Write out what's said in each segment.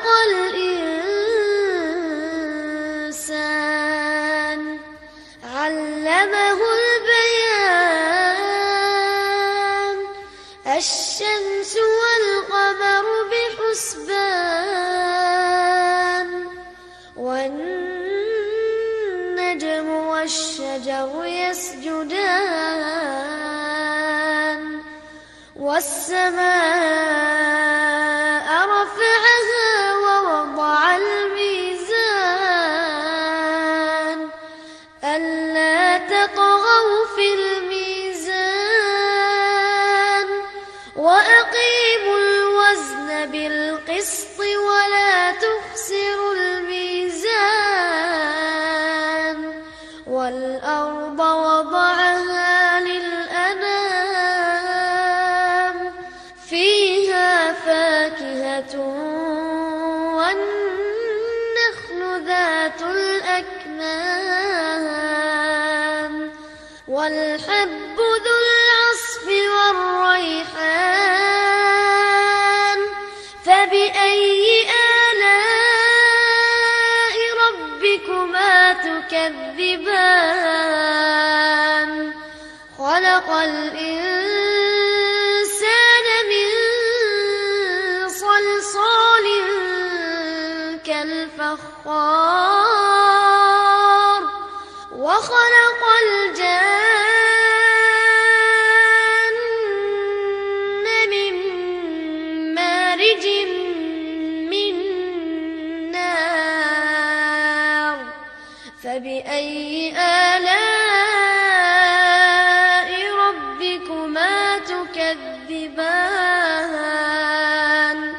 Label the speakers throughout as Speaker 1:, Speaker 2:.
Speaker 1: خلق الإنسان علمه البيان الشمس والقمر بحسبان والنجم والشجر يسجدان والسماء رفعها ووضع الميزان ألا تطغوا في الميزان وأقيموا الوزن بالقسط ولا تخسروا الميزان والأرض وضعها للأنام فيها فاكهة والنخل ذات الأكمام والحب ذو العصف والريحان فبأي آلاء ربكما تكذبان خلق الإنسان من صلصال كالفخار وخلق الجن من مارج من نار فبأي آلاء ربكما تكذبان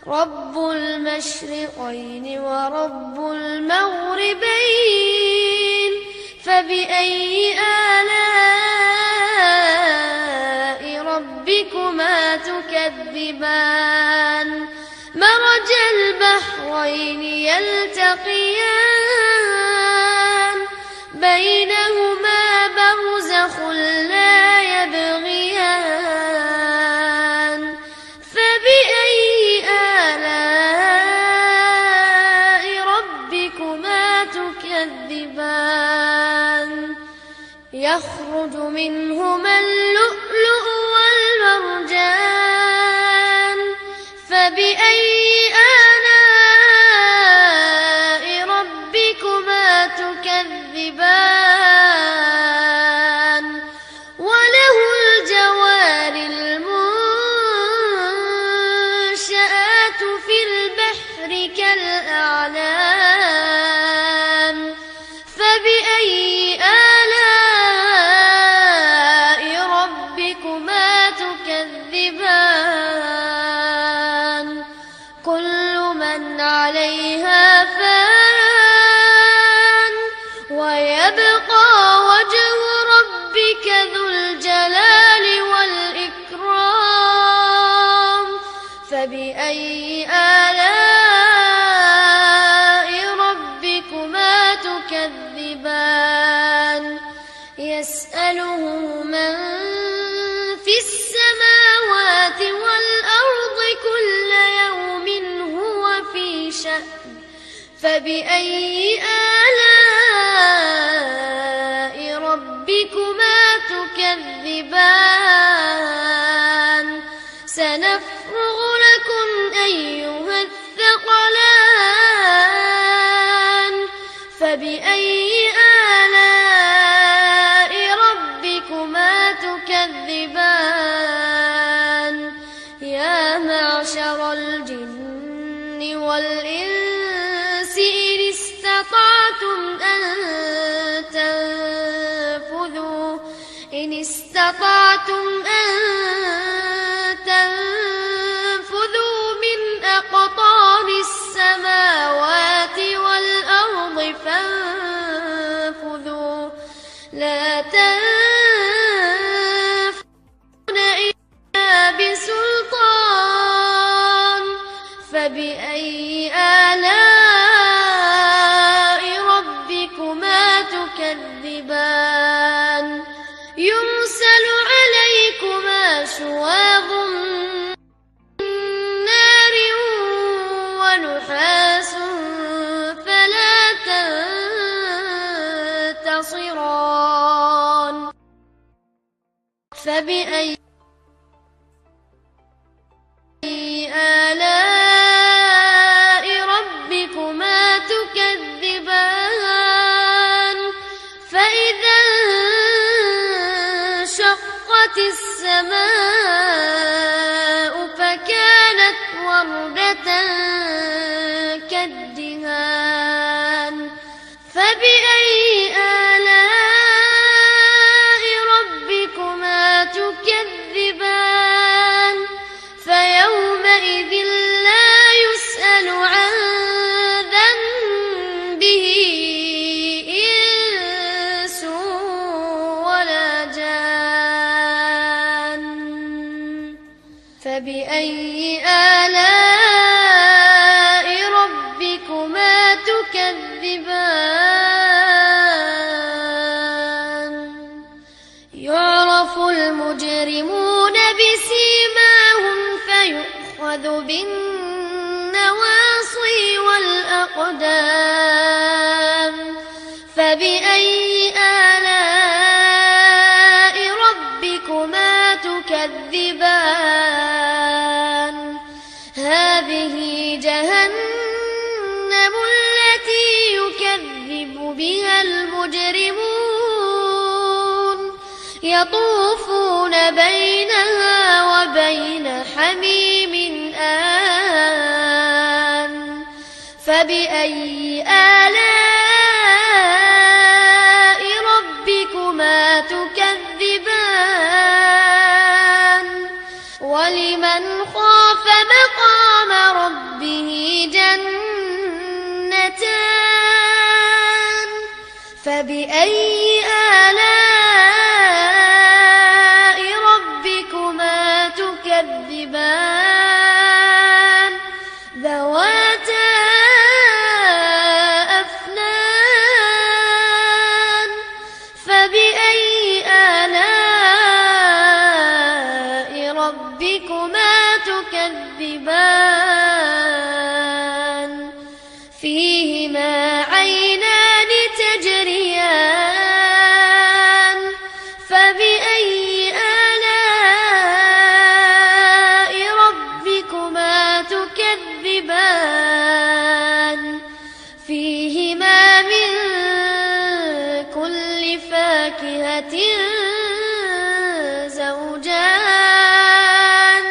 Speaker 1: رب المشرقين ورب المغربين فبأي آلاء ربكما تكذبان مرج البحرين يلتقيان بينهما برزخ لا يبغيان فبأي آلاء ربكما تكذبان يخرج منهما اللؤلؤ والمرجان فبأي آلاء ربكما تكذبان وله الجوار المنشآت في البحر كالأعلام فبأي آلاء ربكما تكذبان كل من عليها فان ويبقى وجه ربك ذو الجلال والإكرام فبأي آلاء ربكما تكذبان يسأله من في السماوات والأرض كل يوم هو في شأن فبأي آلاء ربكما تكذبان سنفرغ لكم أيها الثقلان فبأي آلاء ربكما تكذبان يا معشر الجن والإنس إن استطعتم أن تنفذوا من أقطار السماوات والأرض فانفذوا لا تنفذون إلا بسلطان فبأي آلاء ربكما تكذبان يرسل عليكما شواظ من نار فبأي آلاء ربكما تكذبان فإذا انشقت السماء فكانت وردة كالدهان فبأي آلاء ربكما تكذبان فيومئذ لا يسأل عن ذنبه إنس ولا جان فبأي آلاء ربكما تكذبان يعرف المجرمون بسيماهم فيؤخذ بالنواصي والأقدام فبأي آلاء ربكما تكذبان هذه جهنم التي يكذب بها المجرمون يطوفون بينها وبين حميم آن فبأي آلاء ربكما تكذبان ولمن خاف مقام ربه جنتان فبأي آلاء ربكما تكذبان ذواتا أفنان فبأي آلاء ربكما تكذبان فيهما عينان تجريان فبأي آلاء ربكما تكذبان فيهما من كل فاكهة زوجان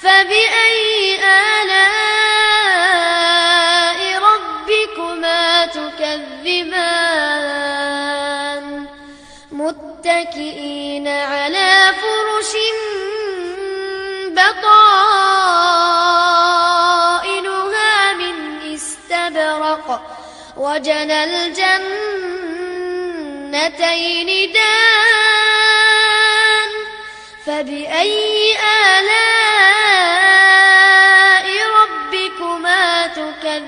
Speaker 1: فبأي آلاء ربكما تكذبان متكئين على فرش بطائنها من استبرق وجنى الجنتين دان فبأي آلاء ربكما تكذبان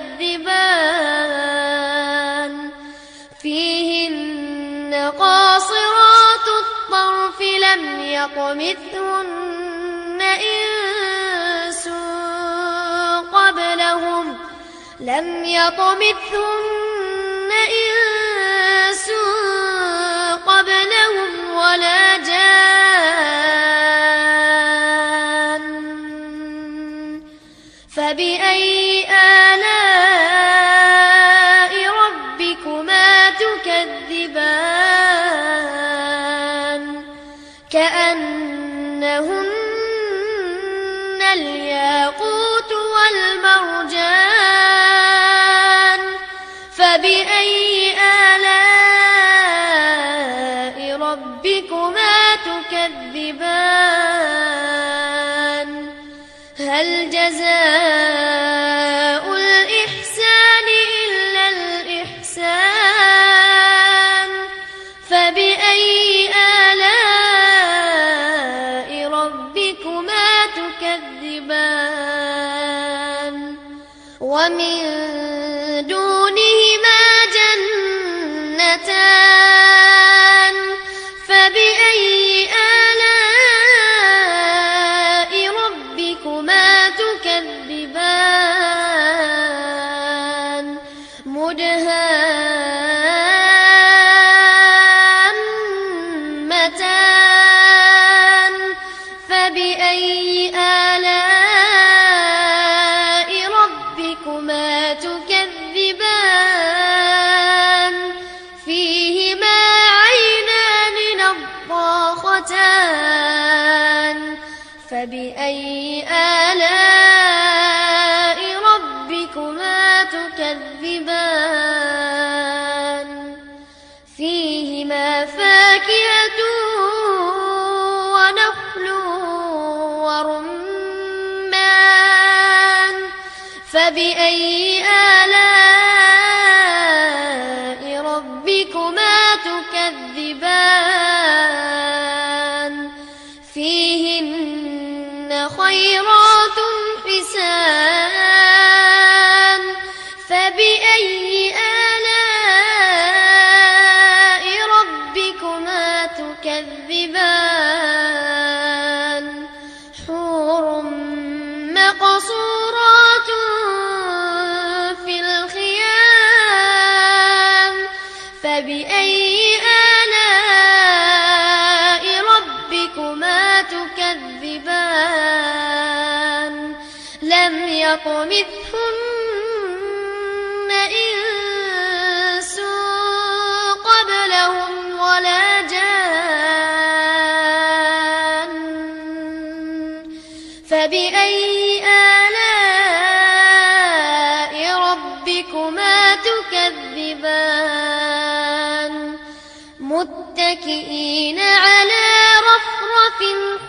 Speaker 1: فيهن قاصرات الطرف لم يطمثهن إنس قبلهم ولا جان فبأي آلاء ربكما تكذبان كأنهن الياقوت والمرجان فبأي آلاء ربكما تكذبان هل جزاء الإحسان إلا الإحسان فبأي آلاء ربكما تكذبان ومن دونهما جنتان فبأي آلاء ربكما تكذبان مدهامتان آلاء ربكما تكذبان فيهما فاكهة ونخل ورمان فبأي آلاء ربكما تكذبان فيهن خيرات حسان فبأي آلاء ربكما تكذبان حور مقصورات في الخيام فبأي آلاء ربكما تكذبان لم يطمثهن إنس قبلهم ولا جان فبأي آلاء ربكما تكذبان متكئين على رفرف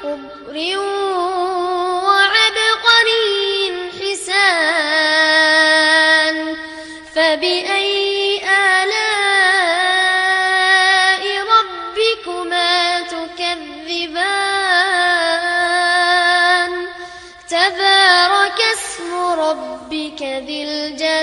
Speaker 1: خضر وعبقري حسان فبأي آلاء ربكما تكذبان تبارك اسم ربك ذي الجلال